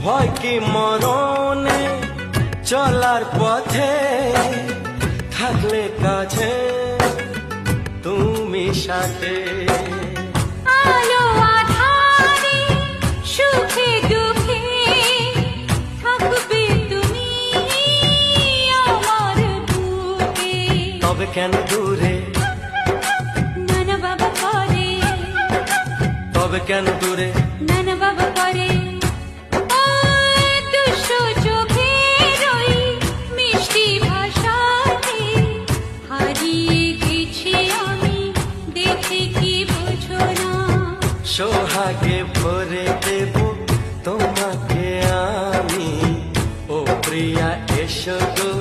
ভয় কি মরণে চলার পথে থাকলে কাছে তুমি সাথে আলো আঁধারে সুখে দুঃখে থাকবে তুমি আমার বুকে। তবে কেন দূরে নানা বাবা করে, তবে কেন দূরে নানা বাবা করে দুষ্ট চোখের ওই মিষ্টি ভাষাতে হারিয়ে গেছি আমি, দেখে কি বোঝো না। সোহাগে ভরে দেব তোমাকে আমি, ও প্রিয়া এসো গো